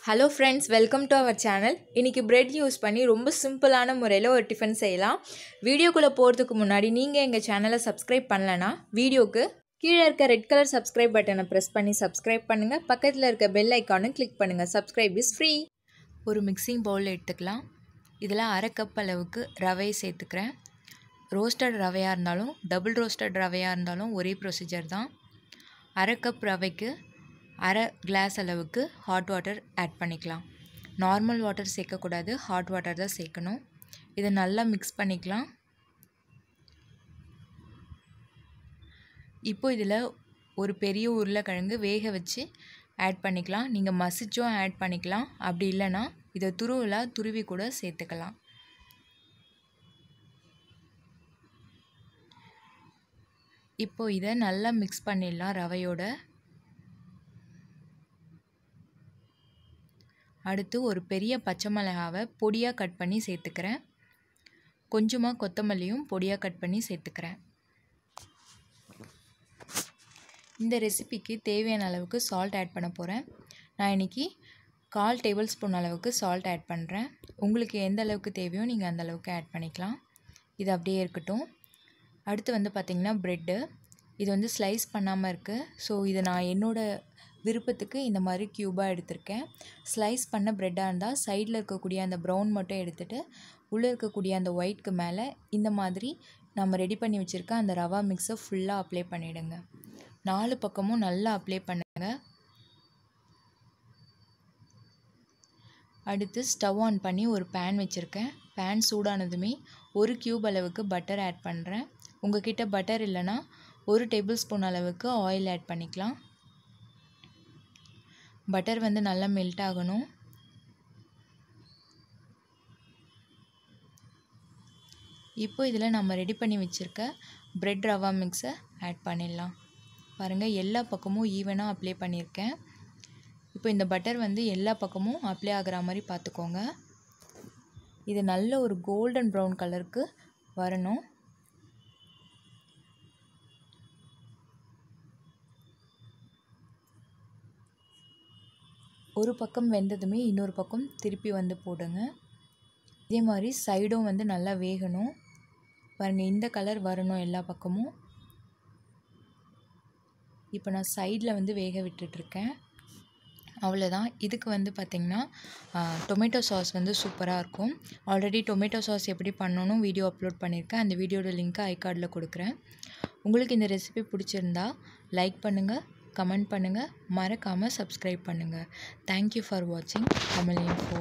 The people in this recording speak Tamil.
Hello friends, welcome to our channel. இன்றைக்கி பிரெட் யூஸ் பண்ணி ரொம்ப சிம்பிளான முறையில் ஒரு டிஃபன் செய்யலாம். வீடியோக்குள்ளே போகிறதுக்கு முன்னாடி நீங்கள் எங்கள் சேனலை சப்ஸ்கிரைப் பண்ணலன்னா வீடியோக்கு கீழே இருக்க ரெட் கலர் சப்ஸ்கிரைப் பட்டனை ப்ரெஸ் பண்ணி சப்ஸ்கிரைப் பண்ணுங்கள். பக்கத்தில் இருக்க பெல் ஐக்கானும் கிளிக் பண்ணுங்கள். Subscribe is free. ஒரு மிக்சிங் பவுல் எடுத்துக்கலாம். இதில் அரை கப் அளவுக்கு ரவை சேர்த்துக்கிறேன். ரோஸ்டட் ரவையாக இருந்தாலும் டபுள் ரோஸ்டட் ரவையாக இருந்தாலும் ஒரே ப்ரொசீஜர் தான். அரை கப் ரவைக்கு அரை கிளாஸ் அளவுக்கு ஹாட் வாட்டர் ஆட் பண்ணிக்கலாம். நார்மல் வாட்டர் சேர்க்கக்கூடாது, ஹாட் வாட்டர் தான் சேர்க்கணும். இதை நல்லா மிக்ஸ் பண்ணிக்கலாம். இப்போ இதில் ஒரு பெரிய உருளைக்கிழங்கு வேக வச்சு ஆட் பண்ணிக்கலாம். நீங்கள் மசிச்சும் ஆட் பண்ணிக்கலாம். அப்படி இல்லைன்னா இதை துருவி கூட சேர்த்துக்கலாம். இப்போ இதை நல்லா மிக்ஸ் பண்ணிடலாம் ரவையோட. அடுத்து ஒரு பெரிய பச்சை மிளகாவை பொடியாக கட் பண்ணி சேர்த்துக்கிறேன். கொஞ்சமாக கொத்தமல்லியும் பொடியாக கட் பண்ணி சேர்த்துக்கிறேன். இந்த ரெசிபிக்கு தேவையான அளவுக்கு சால்ட் ஆட் பண்ண போகிறேன். நான் இன்றைக்கி 1/4 டேபிள் ஸ்பூன் அளவுக்கு சால்ட் ஆட் பண்ணுறேன். உங்களுக்கு எந்த அளவுக்கு தேவையோ நீங்கள் அந்த அளவுக்கு ஆட் பண்ணிக்கலாம். இது அப்படியே இருக்கட்டும். அடுத்து பார்த்திங்கன்னா ப்ரெட்டு. இது ஸ்லைஸ் பண்ணாமல் இருக்குது. ஸோ இது நான் என்னோடய விருப்பத்துக்கு இந்த மாதிரி க்யூபாக எடுத்திருக்கேன். ஸ்லைஸ் பண்ண ப்ரெட்டாக இருந்தால் சைடில் இருக்கக்கூடிய அந்த ப்ரௌன் மட்டும் எடுத்துகிட்டு உள்ளே இருக்கக்கூடிய அந்த ஒயிட்க்கு மேலே இந்த மாதிரி நம்ம ரெடி பண்ணி வச்சுருக்க அந்த ரவா மிக்ஸை ஃபுல்லாக அப்ளை பண்ணிவிடுங்க. 4 பக்கமும் நல்லா அப்ளை பண்ணுங்கள். அடுத்து ஸ்டவ் ஆன் பண்ணி ஒரு பேன் வச்சுருக்கேன். பேன் சூடானதுமே 1 க்யூப் அளவுக்கு பட்டர் ஆட் பண்ணுறேன். உங்கள் கிட்ட பட்டர் இல்லைன்னா 1 டேபிள் ஸ்பூன் அளவுக்கு ஆயில் ஆட் பண்ணிக்கலாம். பட்டர் நல்லா மெல்ட் ஆகணும். இப்போ இதில் நம்ம ரெடி பண்ணி வச்சுருக்க ப்ரெட் ரவா மிக்ஸை ஆட் பண்ணிடலாம். பாருங்கள், எல்லா பக்கமும் ஈவனாக அப்ளை பண்ணியிருக்கேன். இப்போ இந்த பட்டர் எல்லா பக்கமும் அப்ளை ஆகிற மாதிரி பார்த்துக்கோங்க. இது நல்ல ஒரு கோல்டன் ப்ரௌன் கலருக்கு வரணும். ஒரு பக்கம் வெந்ததுமே இன்னொரு பக்கம் திருப்பி போடுங்க. இதே மாதிரி சைடும் நல்லா வேகணும். பாருங்கள், இந்த கலர் வரணும் எல்லா பக்கமும். இப்போ நான் சைடில் வேக விட்டுட்ருக்கேன். அவ்வளோதான். இதுக்கு பார்த்திங்கன்னா டொமேட்டோ சாஸ் சூப்பராக இருக்கும். ஆல்ரெடி டொமேட்டோ சாஸ் எப்படி பண்ணணும் வீடியோ அப்லோட் பண்ணியிருக்கேன். அந்த வீடியோட லிங்க்கை ஐகார்டில் கொடுக்குறேன். உங்களுக்கு இந்த ரெசிபி பிடிச்சிருந்தா லைக் பண்ணுங்கள், கமெண்ட் பண்ணுங்கள், மறக்காமல் சப்ஸ்கிரைப் பண்ணுங்கள். தேங்க்யூ ஃபார் வாட்சிங் தமிழ் இன்ஃபோ.